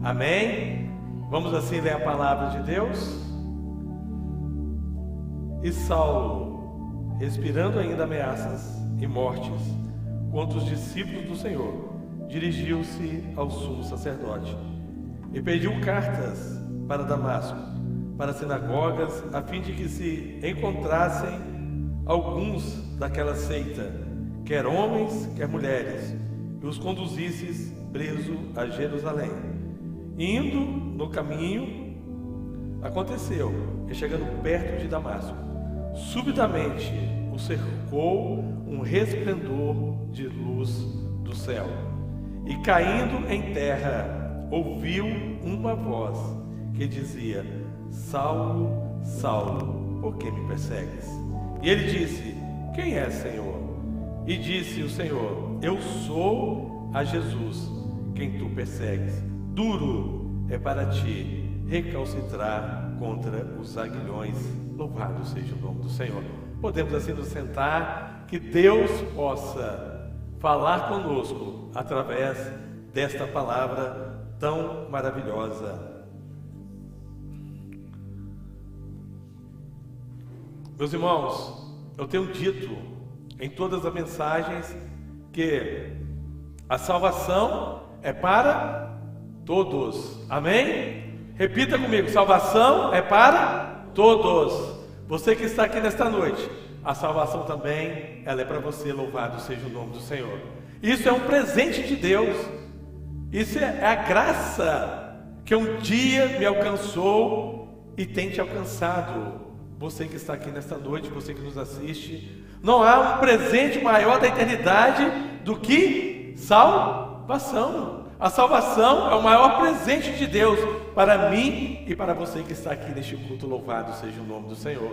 Amém? Vamos assim ler a palavra de Deus? E Saulo, respirando ainda ameaças e mortes contra os discípulos do Senhor, dirigiu-se ao sumo sacerdote e pediu cartas para Damasco, para as sinagogas, a fim de que se encontrassem alguns daquela seita, quer homens, quer mulheres, e os conduzisses preso a Jerusalém. Indo no caminho, aconteceu que, chegando perto de Damasco, subitamente o cercou um resplendor de luz do céu, e caindo em terra, ouviu uma voz que dizia: Saulo, Saulo, por que me persegues? E ele disse: quem é, Senhor? E disse o Senhor: eu sou a Jesus, quem tu persegues. Duro é para ti recalcitrar contra os aguilhões. Louvado seja o nome do Senhor. Podemos assim nos sentar, que Deus possa falar conosco através desta palavra tão maravilhosa. Meus irmãos, eu tenho dito em todas as mensagens que a salvação é para todos. Amém? Repita comigo: salvação é para todos. Você que está aqui nesta noite, a salvação também, ela é para você. Louvado seja o nome do Senhor. Isso é um presente de Deus. Isso é a graça que um dia me alcançou e tem te alcançado. Você que está aqui nesta noite, você que nos assiste, não há um presente maior da eternidade do que salvação. A salvação é o maior presente de Deus para mim e para você que está aqui neste culto. Louvado seja o nome do Senhor.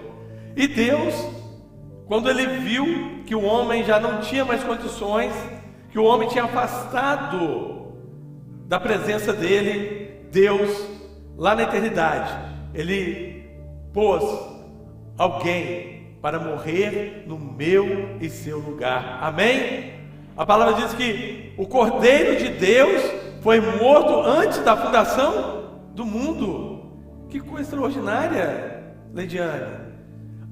E Deus, quando Ele viu que o homem já não tinha mais condições, que o homem tinha afastado da presença dEle, Deus, lá na eternidade, Ele pôs alguém para morrer no meu e seu lugar. Amém? A palavra diz que o Cordeiro de Deus foi morto antes da fundação do mundo. Que coisa extraordinária, Leidiane.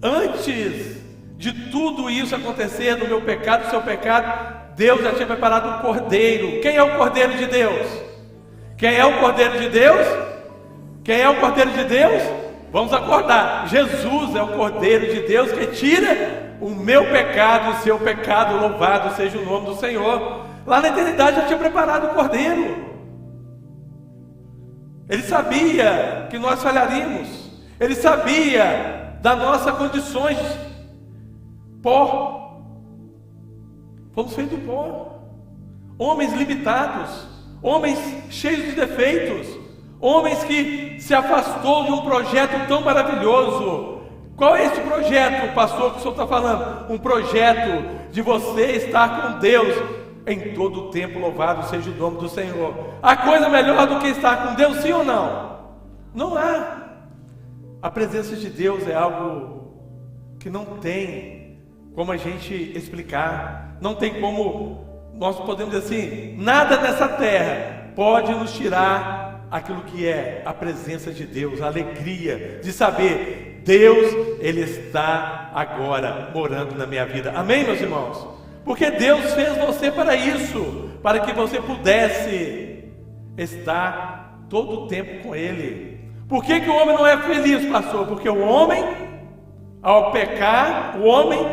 Antes de tudo isso acontecer, no meu pecado, no seu pecado, Deus já tinha preparado um Cordeiro. Quem é o Cordeiro de Deus? Quem é o Cordeiro de Deus? Quem é o Cordeiro de Deus? Vamos acordar. Jesus é o Cordeiro de Deus que tira o meu pecado e o seu pecado. Louvado seja o nome do Senhor. Lá na eternidade já tinha preparado o Cordeiro. Ele sabia que nós falharíamos. Ele sabia das nossas condições. Pó. Fomos feitos do pó. Homens limitados. Homens cheios de defeitos. Homens que se afastou de um projeto tão maravilhoso. Qual é esse projeto, pastor, que o senhor está falando? Um projeto de você estar com Deus em todo o tempo. Louvado seja o nome do Senhor. Há coisa melhor do que estar com Deus, sim ou não? Não há. A presença de Deus é algo que não tem como a gente explicar. Não tem como nós podemos dizer assim: nada nessa terra pode nos tirar aquilo que é a presença de Deus, a alegria de saber, Deus, Ele está agora morando na minha vida. Amém, meus irmãos? Porque Deus fez você para isso, para que você pudesse estar todo o tempo com Ele. Por que o homem não é feliz, pastor? Porque o homem, ao pecar, o homem,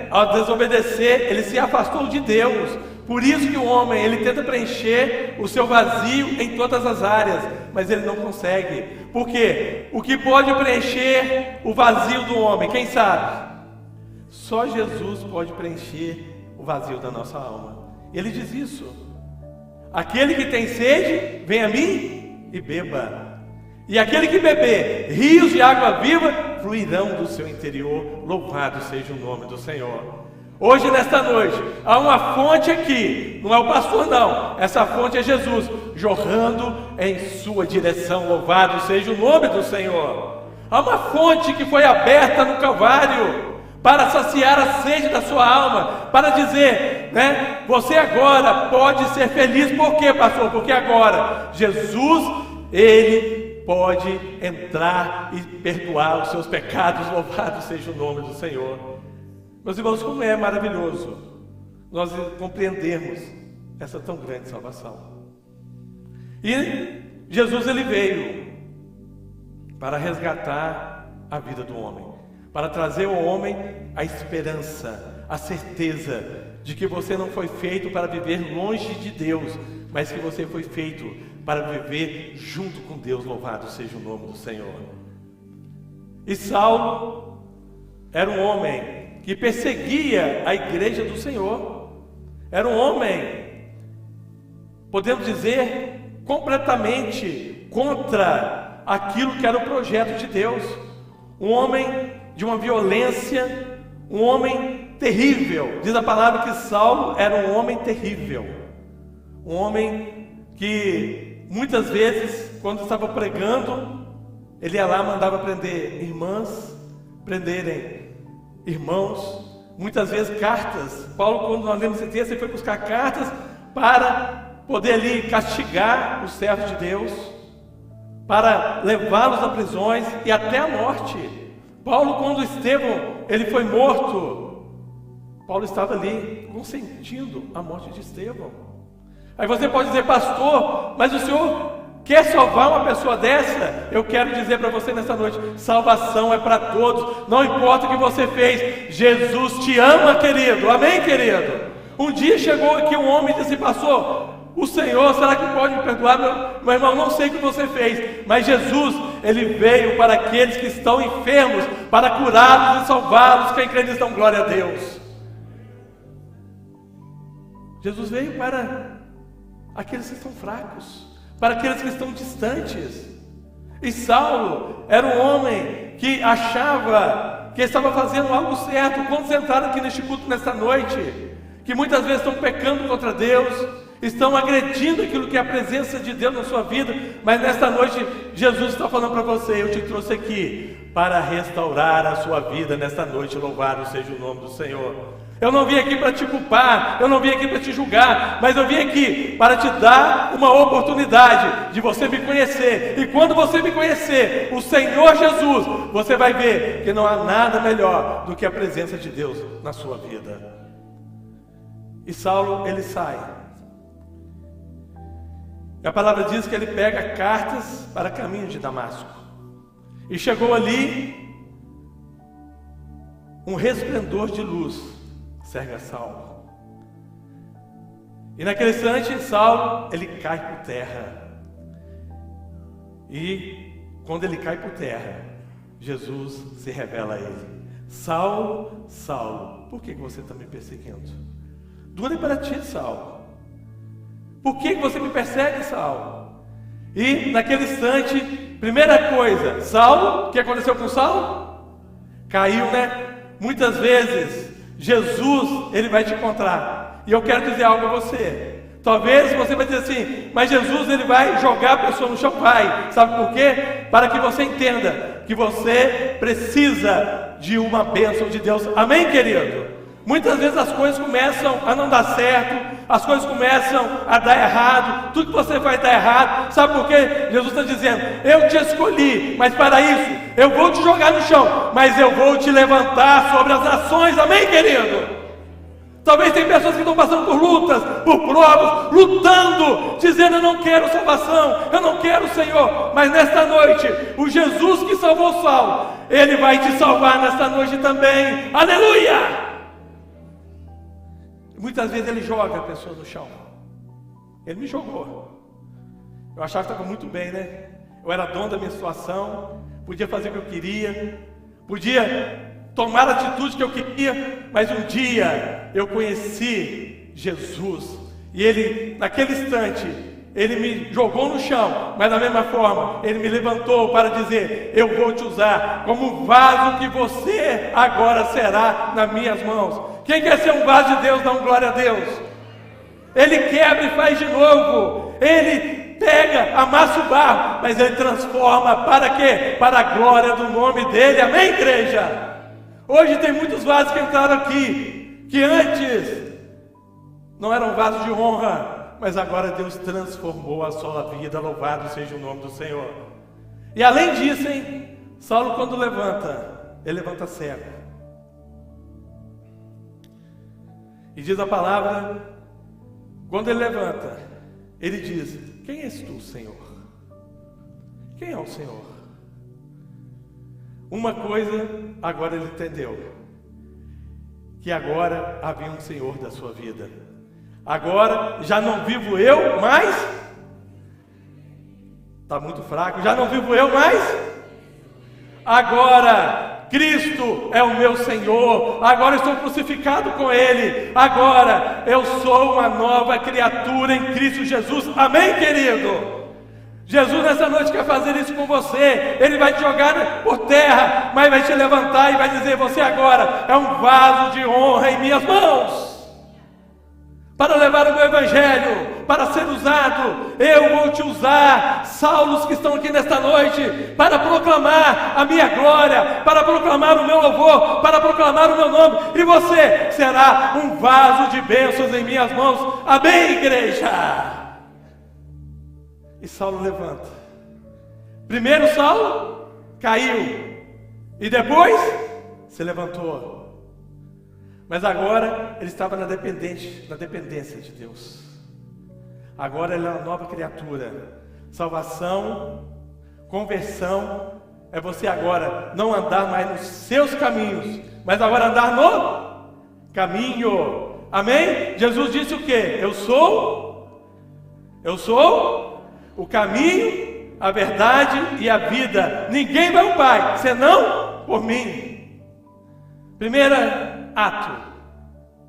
ao desobedecer, ele se afastou de Deus. Por isso que o homem, ele tenta preencher o seu vazio em todas as áreas, mas ele não consegue. Por quê? O que pode preencher o vazio do homem, quem sabe? Só Jesus pode preencher o vazio da nossa alma. Ele diz isso: aquele que tem sede, vem a mim e beba. E aquele que beber rios de água viva fluirão do seu interior. Louvado seja o nome do Senhor. Hoje, nesta noite, há uma fonte aqui, não é o pastor não, essa fonte é Jesus, jorrando em sua direção. Louvado seja o nome do Senhor. Há uma fonte que foi aberta no Calvário, para saciar a sede da sua alma, para dizer, né? Você agora pode ser feliz. Por quê, pastor? Porque agora Jesus, Ele pode entrar e perdoar os seus pecados. Louvado seja o nome do Senhor. Meus irmãos, como é maravilhoso nós compreendermos essa tão grande salvação. E Jesus, Ele veio para resgatar a vida do homem, para trazer ao homem a esperança, a certeza de que você não foi feito para viver longe de Deus, mas que você foi feito para viver junto com Deus. Louvado seja o nome do Senhor. E Saulo era um homem que perseguia a igreja do Senhor. Era um homem, podemos dizer, completamente contra aquilo que era o projeto de Deus. Um homem de uma violência, um homem terrível. Diz a palavra que Saulo era um homem terrível. Um homem que muitas vezes, quando estava pregando, ele ia lá, mandava prender irmãs, prenderem irmãos. Muitas vezes cartas. Paulo, quando nós lemos esse texto, ele foi buscar cartas para poder ali castigar os servos de Deus, para levá-los a prisões e até a morte. Paulo, quando Estevão ele foi morto, Paulo estava ali consentindo a morte de Estevão. Aí você pode dizer, pastor, mas o senhor quer salvar uma pessoa dessa? Eu quero dizer para você nessa noite, salvação é para todos, não importa o que você fez, Jesus te ama, querido. Amém, querido? Um dia chegou aqui um homem e disse, pastor, o Senhor, será que pode me perdoar? Meu irmão, não sei o que você fez, mas Jesus, Ele veio para aqueles que estão enfermos, para curá-los e salvá-los. Quem crê nisso, dá glória a Deus. Jesus veio para aqueles que estão fracos, para aqueles que estão distantes. E Saulo era um homem que achava que estava fazendo algo certo. Quantos entraram aqui neste culto nesta noite, que muitas vezes estão pecando contra Deus, estão agredindo aquilo que é a presença de Deus na sua vida, mas nesta noite Jesus está falando para você, eu te trouxe aqui para restaurar a sua vida nesta noite. Louvado seja o nome do Senhor. Eu não vim aqui para te culpar, eu não vim aqui para te julgar, mas eu vim aqui para te dar uma oportunidade de você me conhecer. E quando você me conhecer, o Senhor Jesus, você vai ver que não há nada melhor do que a presença de Deus na sua vida. E Saulo, ele sai. E a palavra diz que ele pega cartas para caminho de Damasco. E chegou ali, um resplendor de luz cerca Saulo. E naquele instante, Saulo, ele cai por terra. E quando ele cai por terra, Jesus se revela a ele. Saulo, Saulo, por que você está me perseguindo? Dura para ti, Saulo. Por que você me persegue, Saulo? E naquele instante, primeira coisa, Saulo, o que aconteceu com Saulo? Caiu, né? Muitas vezes, Jesus, ele vai te encontrar. E eu quero dizer algo a você. Talvez você vai dizer assim, mas Jesus, ele vai jogar a pessoa no chão. Vai. Sabe por quê? Para que você entenda que você precisa de uma bênção de Deus. Amém, querido? Muitas vezes as coisas começam a não dar certo, as coisas começam a dar errado, tudo que você vai dar errado. Sabe por quê? Jesus está dizendo, eu te escolhi, mas para isso, eu vou te jogar no chão, mas eu vou te levantar sobre as nações. Amém, querido? Talvez tem pessoas que estão passando por lutas, por provas, lutando, dizendo, eu não quero salvação, eu não quero o Senhor. Mas nesta noite, o Jesus que salvou Saulo, Ele vai te salvar nesta noite também. Aleluia! Muitas vezes ele joga a pessoa no chão. Ele me jogou. Eu achava que estava muito bem, né? Eu era dono da minha situação, podia fazer o que eu queria, podia tomar a atitude que eu queria, mas um dia eu conheci Jesus. E Ele, naquele instante, Ele me jogou no chão, mas da mesma forma, Ele me levantou para dizer, eu vou te usar como vaso que você agora será nas minhas mãos. Quem quer ser um vaso de Deus, dá um glória a Deus. Ele quebra e faz de novo. Ele pega, amassa o barro, mas Ele transforma para quê? Para a glória do nome dEle. Amém, igreja? Hoje tem muitos vasos que entraram aqui, que antes não eram vasos de honra, mas agora Deus transformou a sua vida. Louvado seja o nome do Senhor. E além disso, hein, Saulo quando levanta, ele levanta cego. E diz a palavra, quando ele levanta, ele diz: quem és tu, Senhor? Quem é o Senhor? Uma coisa agora ele entendeu, que agora havia um Senhor da sua vida. Agora já não vivo eu mais. Está muito fraco. Já não vivo eu mais. Agora Cristo é o meu Senhor. Agora estou crucificado com Ele. Agora eu sou uma nova criatura em Cristo Jesus. Amém, querido? Jesus nessa noite quer fazer isso com você. Ele vai te jogar por terra, mas vai te levantar e vai dizer: você agora é um vaso de honra em minhas mãos, para levar o meu evangelho, para ser usado. Eu vou te usar, Saulos que estão aqui nesta noite, para proclamar a minha glória, para proclamar o meu louvor, para proclamar o meu nome, e você será um vaso de bênçãos em minhas mãos. Amém, igreja? E Saulo levanta. Primeiro Saulo caiu, e depois se levantou. Mas agora ele estava na dependência de Deus. Agora ele é uma nova criatura. Salvação, conversão, é você agora não andar mais nos seus caminhos, mas agora andar no caminho. Amém? Jesus disse o quê? Eu sou o caminho, a verdade e a vida. Ninguém vai ao Pai senão por mim. Primeiro ato: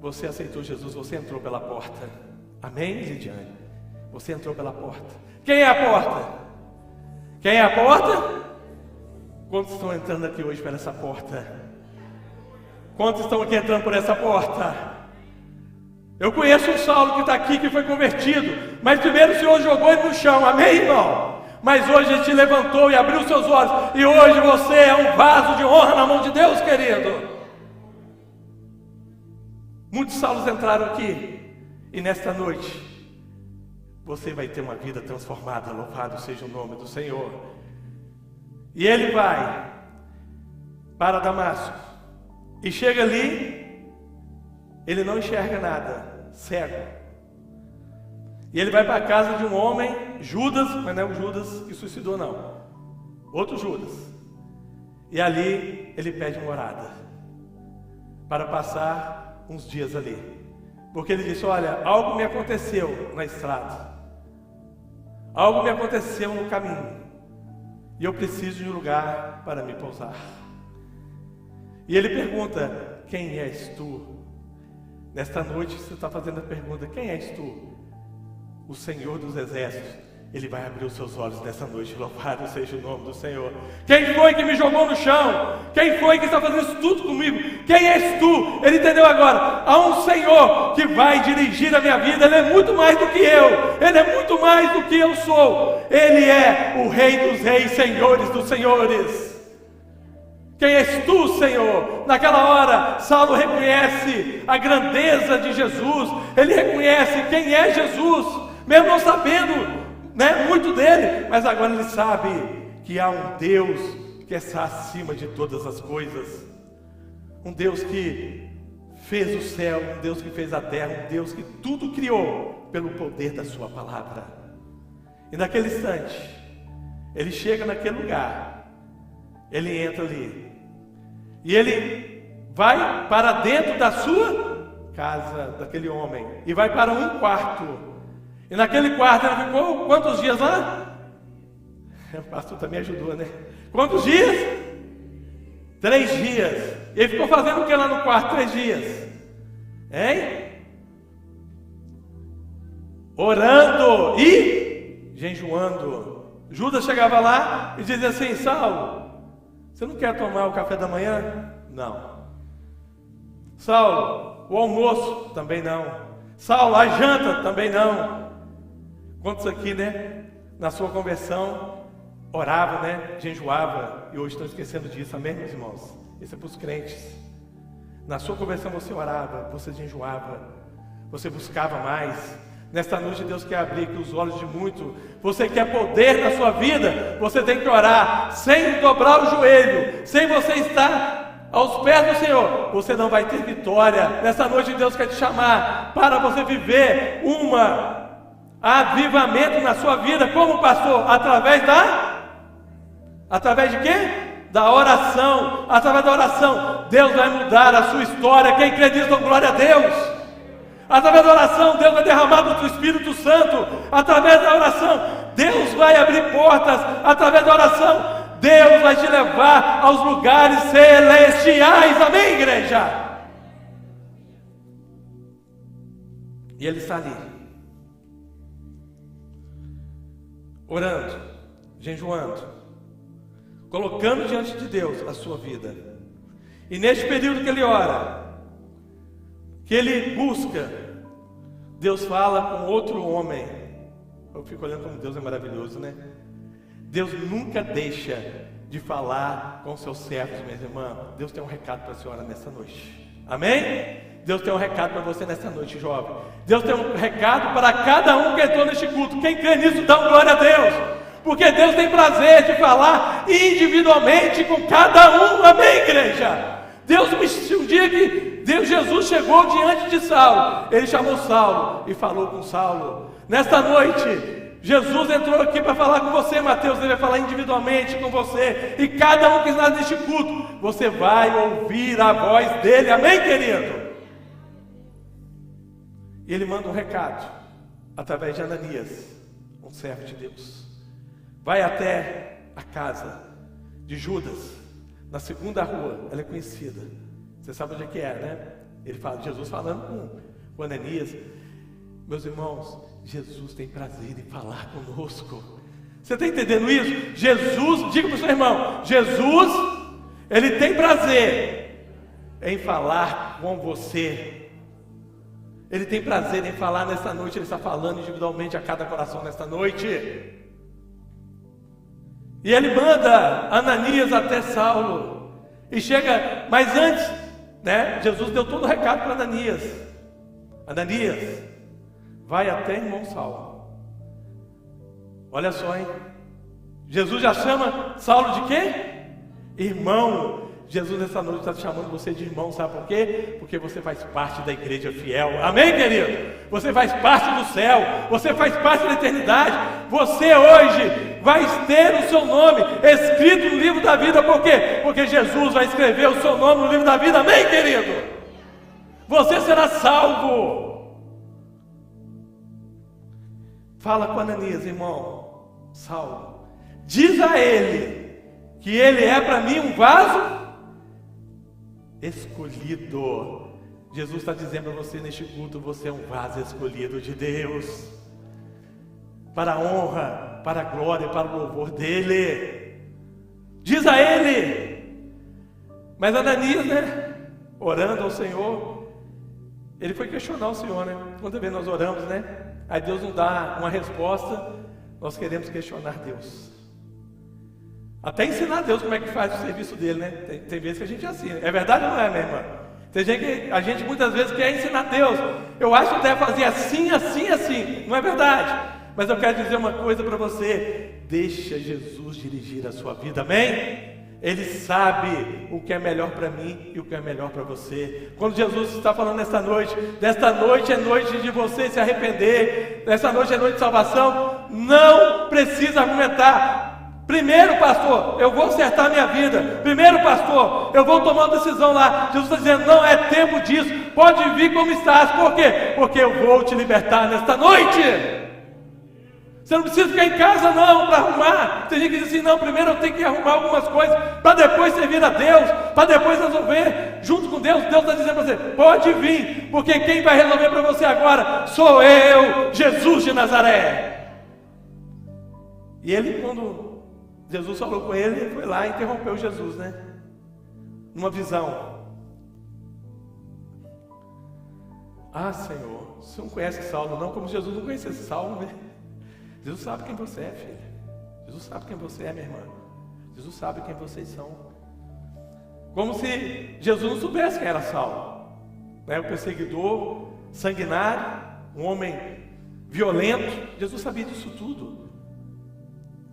você aceitou Jesus, você entrou pela porta. Amém, Lidiane? Você entrou pela porta. Quem é a porta? Quem é a porta? Quantos estão entrando aqui hoje por essa porta? Quantos estão aqui entrando por essa porta? Eu conheço um Saulo que está aqui, que foi convertido, mas primeiro o Senhor jogou ele no chão. Amém, irmão? Mas hoje Ele te levantou e abriu seus olhos, e hoje você é um vaso de honra na mão de Deus, querido. Muitos Saulos entraram aqui, e nesta noite você vai ter uma vida transformada. Louvado seja o nome do Senhor. E ele vai para Damasco, e chega ali, ele não enxerga nada, cego. E ele vai para a casa de um homem, Judas, mas não é o Judas que suicidou não, outro Judas. E ali ele pede uma morada, para passar uns dias ali, porque ele disse: olha, algo me aconteceu na estrada, algo me aconteceu no caminho, e eu preciso de um lugar para me pousar. E ele pergunta: quem és tu? Nesta noite você está fazendo a pergunta: quem és tu? O Senhor dos Exércitos, Ele vai abrir os seus olhos nessa noite. Louvado seja o nome do Senhor. Quem foi que me jogou no chão? Quem foi que está fazendo isso tudo comigo? Quem és tu? Ele entendeu agora. Há um Senhor que vai dirigir a minha vida. Ele é muito mais do que eu. Ele é muito mais do que eu sou. Ele é o Rei dos Reis, Senhores dos Senhores. Quem és tu, Senhor? Naquela hora, Saulo reconhece a grandeza de Jesus. Ele reconhece quem é Jesus, mesmo não sabendo, muito dele, mas agora ele sabe que há um Deus que está acima de todas as coisas, um Deus que fez o céu, um Deus que fez a terra, um Deus que tudo criou pelo poder da sua palavra. E naquele instante, ele chega naquele lugar, ele entra ali, e ele vai para dentro da sua casa, daquele homem, e vai para um quarto. E naquele quarto ele ficou quantos dias lá? O pastor também ajudou, né? Quantos dias? 3 dias. E ele ficou fazendo o que lá no quarto 3 dias? Hein? Orando e jejuando. Judas chegava lá e dizia assim: Saulo, você não quer tomar o café da manhã? Não. Saulo, o almoço? Também não. Saulo, a janta? Também não. Quantos aqui, na sua conversão, orava, jejuava, e hoje estão esquecendo disso, amém, meus irmãos? Isso é para os crentes. Na sua conversão você orava, você jejuava, você buscava mais. Nesta noite Deus quer abrir aqui os olhos de muito. Você quer poder na sua vida, você tem que orar sem dobrar o joelho, sem você estar aos pés do Senhor. Você não vai ter vitória. Nesta noite Deus quer te chamar para você viver avivamento na sua vida. Como pastor? Através de quê? Da oração. Através da oração Deus vai mudar a sua história. Quem crê diz, glória a Deus. Através da oração Deus vai derramar do Espírito Santo. Através da oração Deus vai abrir portas. Através da oração Deus vai te levar aos lugares celestiais. Amém, igreja? E ele está ali, orando, jejuando, colocando diante de Deus a sua vida. E neste período que ele ora, que ele busca, Deus fala com outro homem. Eu fico olhando como Deus é maravilhoso, né? Deus nunca deixa de falar com seus servos, minha irmã. Deus tem um recado para a senhora nessa noite. Amém? Deus tem um recado para você nessa noite, jovem. Deus tem um recado para cada um que entrou neste culto. Quem crê nisso, dá glória a Deus. Porque Deus tem prazer de falar individualmente com cada um. Amém, igreja? Um dia que Jesus chegou diante de Saulo, ele chamou Saulo e falou com Saulo. Nesta noite, Jesus entrou aqui para falar com você, Mateus. Ele vai falar individualmente com você. E cada um que está neste culto, você vai ouvir a voz dele. Amém, querido? E ele manda um recado através de Ananias, um servo de Deus. Vai até a casa de Judas, na segunda rua. Ela é conhecida. Você sabe onde é que é, né? Ele fala, Jesus falando com Ananias. Meus irmãos, Jesus tem prazer em falar conosco. Você está entendendo isso? Jesus, diga para o seu irmão, Jesus, ele tem prazer em falar com você. Ele tem prazer em falar nesta noite. Ele está falando individualmente a cada coração nesta noite. E ele manda Ananias até Saulo. E chega, mas antes, né? Jesus deu todo o recado para Ananias. Ananias, vai até irmão Saulo. Olha só, hein? Jesus já chama Saulo de quê? Irmão. Jesus nessa noite está chamando você de irmão, sabe por quê? Porque você faz parte da igreja fiel. Amém, querido? Você faz parte do céu. Você faz parte da eternidade. Você hoje vai ter o seu nome escrito no livro da vida. Por quê? Porque Jesus vai escrever o seu nome no livro da vida. Amém, querido? Você será salvo. Fala com Ananias, irmão Saulo. Diz a ele que ele é para mim um vaso escolhido. Jesus está dizendo para você neste culto, você é um vaso escolhido de Deus, para a honra, para a glória e para o louvor dele. Diz a ele. Mas Ananias, né, orando ao Senhor, ele foi questionar o Senhor, né? Quantas vezes nós oramos, né? Aí Deus não dá uma resposta, nós queremos questionar Deus. Até ensinar a Deus como é que faz o serviço dele, né? Tem vezes que a gente é assim, é verdade ou não é, minha irmã? Tem gente que a gente muitas vezes quer ensinar a Deus. Eu acho que deve fazer assim, assim, assim. Não é verdade? Mas eu quero dizer uma coisa para você. Deixa Jesus dirigir a sua vida, amém? Ele sabe o que é melhor para mim e o que é melhor para você. Quando Jesus está falando nesta noite, desta noite é noite de você se arrepender, desta noite é noite de salvação, não precisa argumentar. Primeiro, pastor, eu vou acertar a minha vida. Primeiro, pastor, eu vou tomar uma decisão lá. Jesus está dizendo, não é tempo disso. Pode vir como estás. Por quê? Porque eu vou te libertar nesta noite. Você não precisa ficar em casa não, para arrumar. Tem gente que diz assim, não, primeiro eu tenho que arrumar algumas coisas, para depois servir a Deus, para depois resolver junto com Deus. Deus está dizendo para você, pode vir, porque quem vai resolver para você agora sou eu, Jesus de Nazaré. E ele, quando Jesus falou com ele, ele foi lá e interrompeu Jesus, né? Numa visão. Ah, Senhor, você não conhece Saulo não, como Jesus não conhecesse Saulo, né? Jesus sabe quem você é, filha. Jesus sabe quem você é, minha irmã. Jesus sabe quem vocês são. Como se Jesus não soubesse quem era Saulo, né? O perseguidor, sanguinário, um homem violento. Jesus sabia disso tudo.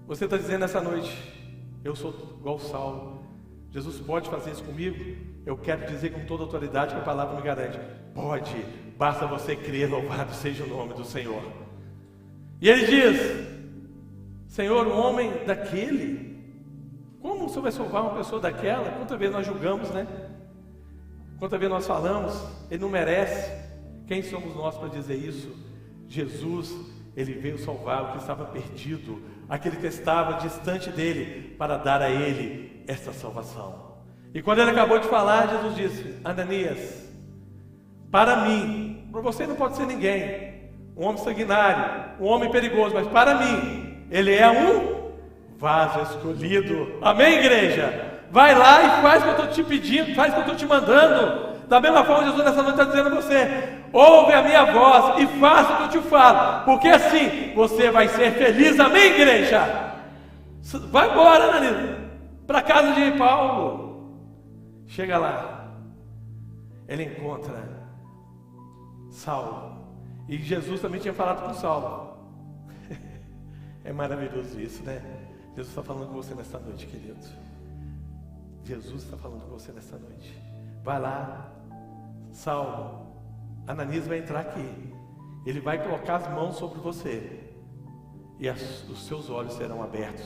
Você está dizendo essa noite: eu sou igual Saulo, Jesus pode fazer isso comigo? Eu quero dizer com toda autoridade que a palavra me garante: pode, basta você crer, louvado seja o nome do Senhor. E ele diz: Senhor, um homem daquele, como o Senhor vai salvar uma pessoa daquela? Quantas vezes nós julgamos, né? Quantas vezes nós falamos, ele não merece. Quem somos nós para dizer isso? Jesus, ele veio salvar o que estava perdido, aquele que estava distante dele, para dar a ele esta salvação. E quando ele acabou de falar, Jesus disse: Ananias, para mim, para você não pode ser ninguém, um homem sanguinário, um homem perigoso, mas para mim, ele é um vaso escolhido. Amém, igreja? Vai lá e faz o que eu estou te pedindo, faz o que eu estou te mandando. Da mesma forma, Jesus nessa noite está dizendo a você: ouve a minha voz e faça o que eu te falo, porque assim você vai ser feliz. Amém, igreja? Vai embora, Ananias, para a casa de Paulo. Chega lá, ele encontra Saulo, e Jesus também tinha falado com Saulo. É maravilhoso isso, né? Jesus está falando com você nesta noite, querido. Jesus está falando com você nesta noite. Vai lá, Saulo, Ananias vai entrar aqui, ele vai colocar as mãos sobre você, e os seus olhos serão abertos,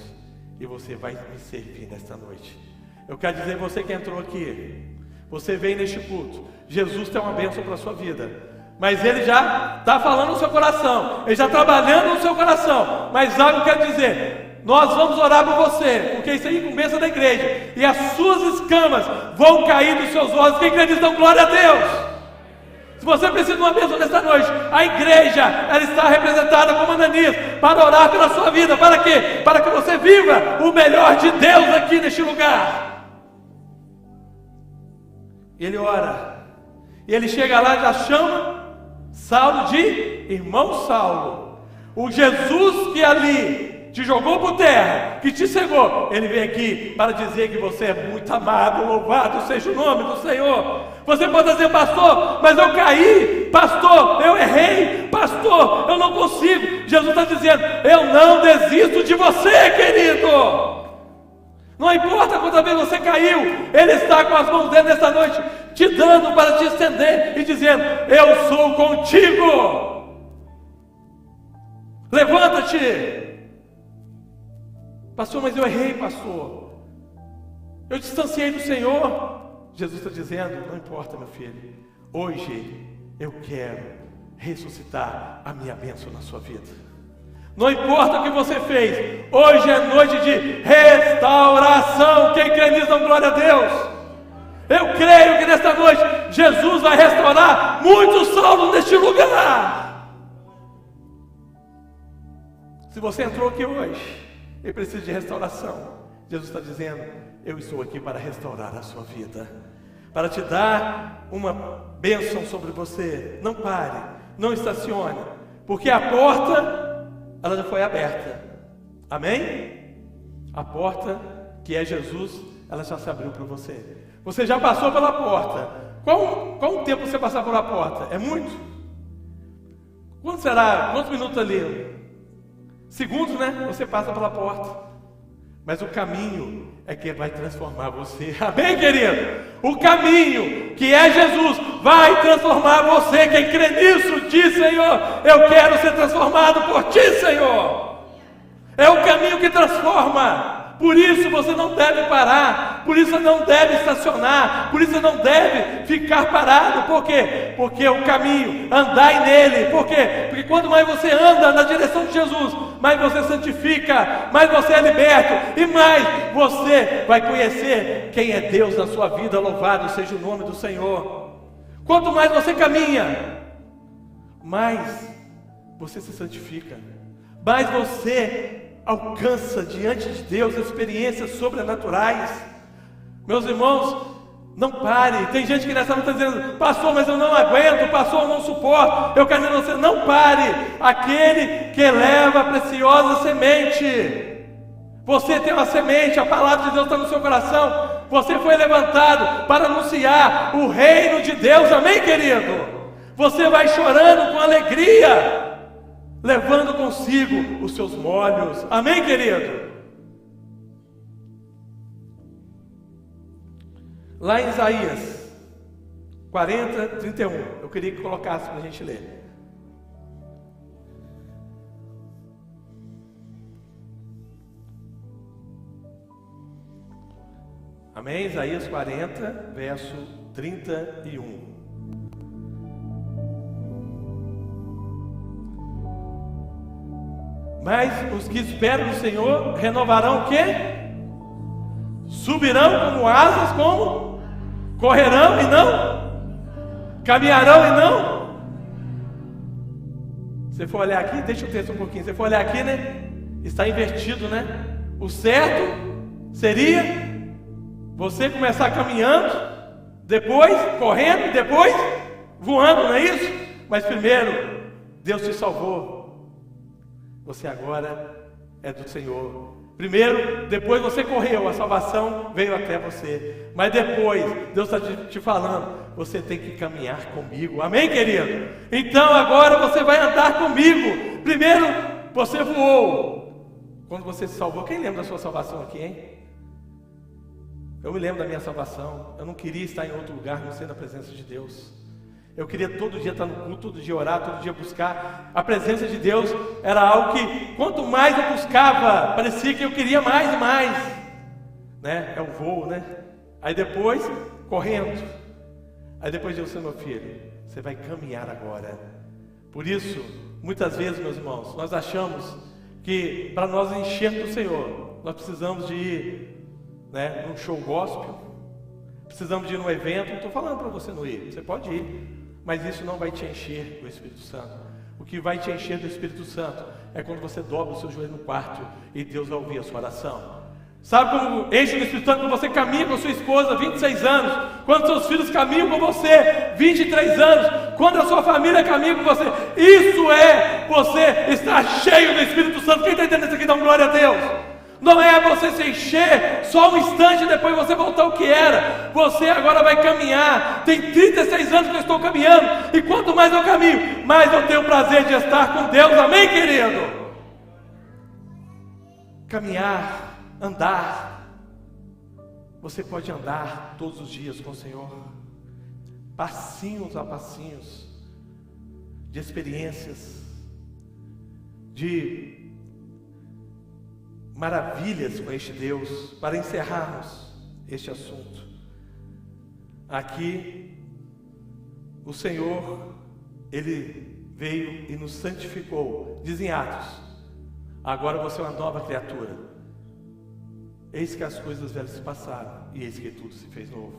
e você vai me servir nesta noite. Eu quero dizer, você que entrou aqui, você veio neste culto, Jesus tem uma bênção para a sua vida, mas ele já está falando no seu coração, ele já está trabalhando no seu coração. Mas algo eu quero dizer: nós vamos orar por você, porque isso é incumbência da igreja, e as suas escamas vão cair dos seus olhos. Quem crê nisso, dá glória a Deus. Se você precisa de uma bênção nesta noite, a igreja, ela está representada como Ananias, para orar pela sua vida. Para quê? Para que você viva o melhor de Deus aqui neste lugar. Ele ora, e ele chega lá e já chama Saulo de irmão Saulo. O Jesus que ali te jogou por terra, que te cegou, ele vem aqui para dizer que você é muito amado. Louvado seja o nome do Senhor. Você pode dizer: pastor, mas eu caí, pastor, eu errei, pastor, eu não consigo. Jesus está dizendo: eu não desisto de você, querido. Não importa quantas vezes você caiu, ele está com as mãos dele nesta noite, te dando para te estender e dizendo: eu sou contigo. Levanta-te. Pastor, mas eu errei, pastor, eu distanciei do Senhor. Jesus está dizendo: não importa, meu filho, hoje eu quero ressuscitar a minha bênção na sua vida. Não importa o que você fez, hoje é noite de restauração. Quem crê nisso, dá glória a Deus. Eu creio que nesta noite Jesus vai restaurar muitos Saulos neste lugar. Se você entrou aqui hoje e precisa de restauração, Jesus está dizendo: eu estou aqui para restaurar a sua vida, para te dar uma bênção sobre você. Não pare, não estacione, porque a porta, ela já foi aberta. Amém? A porta, que é Jesus, ela já se abriu para você. Você já passou pela porta. Qual o tempo você passar pela porta? É muito? Quanto será? Quantos minutos ali? Segundos, né? Você passa pela porta. Mas o caminho é que vai transformar você. Amém, querido? O caminho, que é Jesus, vai transformar você. Quem crê nisso, diz: Senhor, eu quero ser transformado por Ti, Senhor. É o caminho que transforma. Por isso você não deve parar, por isso não deve estacionar, por isso não deve ficar parado. Por quê? Porque o caminho, andai nele. Por quê? Porque quanto mais você anda na direção de Jesus, mais você santifica, mais você é liberto, e mais você vai conhecer quem é Deus na sua vida. Louvado seja o nome do Senhor. Quanto mais você caminha, mais você se santifica, mais você alcança diante de Deus experiências sobrenaturais. Meus irmãos, não pare. Tem gente que nessa noite está dizendo: pastor, mas eu não aguento, pastor, eu não suporto. Eu quero dizer a você: não pare. Aquele que leva a preciosa semente, você tem uma semente, a palavra de Deus está no seu coração. Você foi levantado para anunciar o reino de Deus, amém, querido? Você vai chorando com alegria, levando consigo os seus molhos, amém, querido? Lá em Isaías 40, 31, eu queria que colocasse para a gente ler. Amém? Isaías 40, verso 31. Mas os que esperam no Senhor renovarão o quê? Subirão como asas, como? Correrão e não? Caminharão e não? Se for olhar aqui, deixa o texto um pouquinho. Se for olhar aqui, né? Está invertido, né? O certo seria você começar caminhando, depois correndo e depois voando, não é isso? Mas primeiro, Deus te salvou. Você agora é do Senhor. Primeiro, depois você correu, a salvação veio até você. Mas depois, Deus está te falando, você tem que caminhar comigo. Amém, querido? Então agora você vai andar comigo. Primeiro, você voou. Quando você se salvou, quem lembra da sua salvação aqui, hein? Eu me lembro da minha salvação. Eu não queria estar em outro lugar, não ser na presença de Deus. Eu queria todo dia estar no culto, todo dia orar, todo dia buscar. A presença de Deus era algo que, quanto mais eu buscava, parecia que eu queria mais e mais, né? É o voo, né? Aí depois, correndo. Aí depois Deus disse, meu filho, você vai caminhar agora. Por isso, muitas vezes, meus irmãos, nós achamos que para nós enchermos do Senhor, nós precisamos de ir, né, num show gospel, precisamos de ir num evento. Não estou falando para você não ir, você pode ir, mas isso não vai te encher do Espírito Santo. O que vai te encher do Espírito Santo é quando você dobra o seu joelho no quarto e Deus vai ouvir a sua oração. Sabe como enche do Espírito Santo? Quando você caminha com a sua esposa 26 anos, quando seus filhos caminham com você 23 anos, quando a sua família caminha com você. Isso é você estar cheio do Espírito Santo. Quem está entendendo isso aqui, dá glória a Deus. Não é você se encher só um instante e depois você voltar ao que era. Você agora vai caminhar. Tem 36 anos que eu estou caminhando, e quanto mais eu caminho, mais eu tenho o prazer de estar com Deus. Amém, querido? Caminhar, andar. Você pode andar todos os dias com o Senhor, passinhos a passinhos, de experiências, de maravilhas com este Deus. Para encerrarmos este assunto, aqui o Senhor, Ele veio e nos santificou. Diz em Atos, agora você é uma nova criatura. Eis que as coisas velhas se passaram, e eis que tudo se fez novo.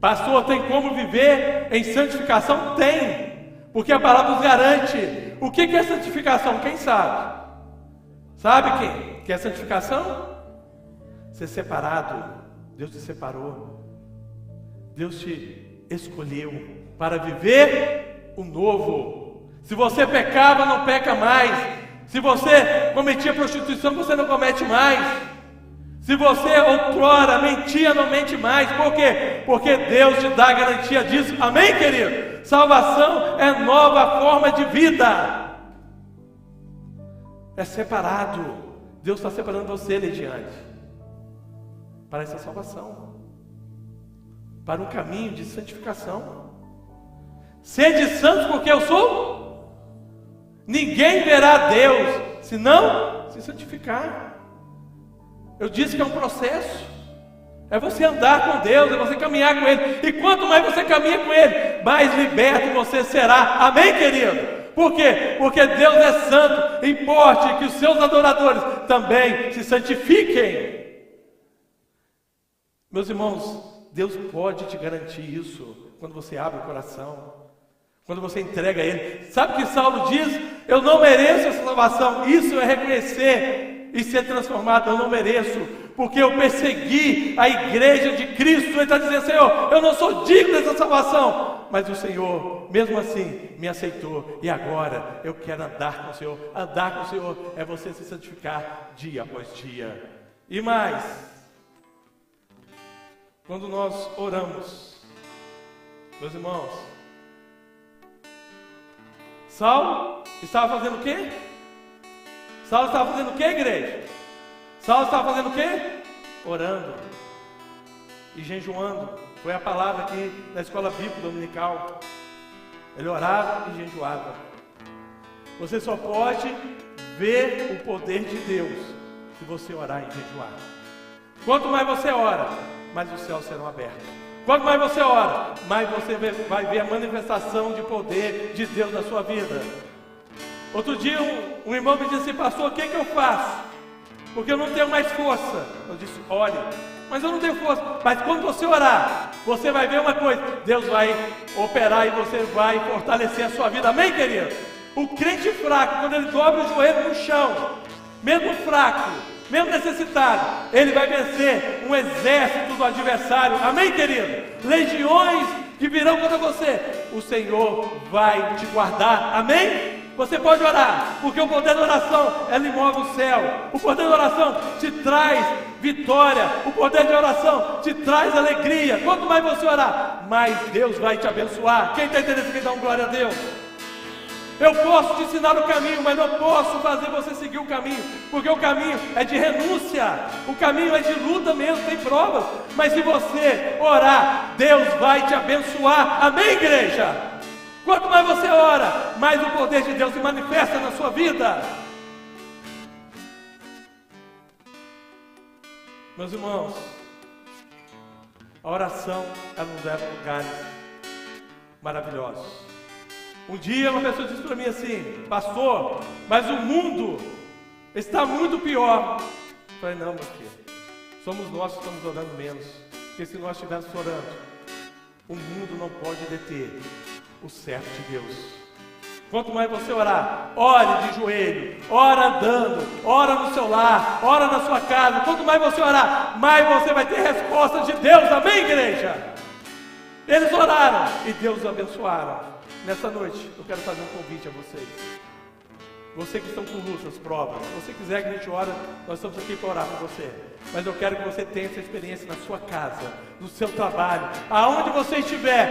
Pastor, tem como viver em santificação? Tem, porque a palavra nos garante. O que é santificação? Quem sabe? Sabe quem? Que é santificação? Ser separado. Deus te separou. Deus te escolheu para viver o novo. Se você pecava, não peca mais. Se você cometia prostituição, você não comete mais. Se você outrora mentia, não mente mais. Por quê? Porque Deus te dá a garantia disso. Amém, querido? Salvação é nova forma de vida. É separado. Deus está separando você, Lediane, para essa salvação, para um caminho de santificação. Sede santos porque eu sou. Ninguém verá Deus se não se santificar. Eu disse que é um processo. É você andar com Deus, é você caminhar com Ele. E quanto mais você caminha com Ele, mais liberto você será. Amém, querido? Por quê? Porque Deus é santo. Importe que os seus adoradores também se santifiquem. Meus irmãos, Deus pode te garantir isso quando você abre o coração, quando você entrega a Ele. Sabe o que Saulo diz? Eu não mereço essa salvação. Isso é reconhecer e ser transformado. Eu não mereço, porque eu persegui a igreja de Cristo. Ele está dizendo, Senhor, eu não sou digno dessa salvação, mas o Senhor, mesmo assim, me aceitou, e agora eu quero andar com o Senhor. Andar com o Senhor é você se santificar dia após dia. E mais, quando nós oramos, meus irmãos, Saulo estava fazendo o quê? Saulo estava fazendo o quê, igreja? Saulo estava fazendo o quê? Orando e jejuando. Foi a palavra aqui na escola bíblica dominical. Ele orava e jejuava. Você só pode ver o poder de Deus se você orar e jejuar. Quanto mais você ora, mais os céus serão abertos. Quanto mais você ora, mais você vai ver a manifestação de poder de Deus na sua vida. Outro dia um irmão me disse assim: pastor, o que eu faço? Porque eu não tenho mais força. Eu disse: olhe, mas eu não tenho força. Mas quando você orar, você vai ver uma coisa: Deus vai operar e você vai fortalecer a sua vida. Amém, querido? O crente fraco, quando ele dobra o joelho no chão, mesmo fraco, mesmo necessitado, ele vai vencer um exército do adversário. Amém, querido? Legiões que virão contra você. O Senhor vai te guardar. Amém? Você pode orar, porque o poder da oração, ela move o céu. O poder da oração te traz vitória. O poder de oração te traz alegria. Quanto mais você orar, mais Deus vai te abençoar. Quem está entendendo aqui, dá um glória a Deus. Eu posso te ensinar o caminho, mas não posso fazer você seguir o caminho, porque o caminho é de renúncia, o caminho é de luta mesmo, tem provas. Mas se você orar, Deus vai te abençoar. Amém, igreja? Quanto mais você ora, mais o poder de Deus se manifesta na sua vida. Meus irmãos, a oração, ela nos leva a lugares maravilhosos. Um dia uma pessoa disse para mim assim: pastor, mas o mundo está muito pior. Eu falei: não, meu filho, somos nós que estamos orando menos. Porque se nós estivéssemos orando, o mundo não pode deter o certo de Deus. Quanto mais você orar, ore de joelho, ora andando, ora no seu lar, ora na sua casa. Quanto mais você orar, mais você vai ter resposta de Deus. Amém, igreja? Eles oraram e Deus os abençoaram. Nessa noite, eu quero fazer um convite a vocês. Você que estão com lutas, provas. Se você quiser que a gente ore, nós estamos aqui para orar por você. Mas eu quero que você tenha essa experiência na sua casa, no seu trabalho, aonde você estiver.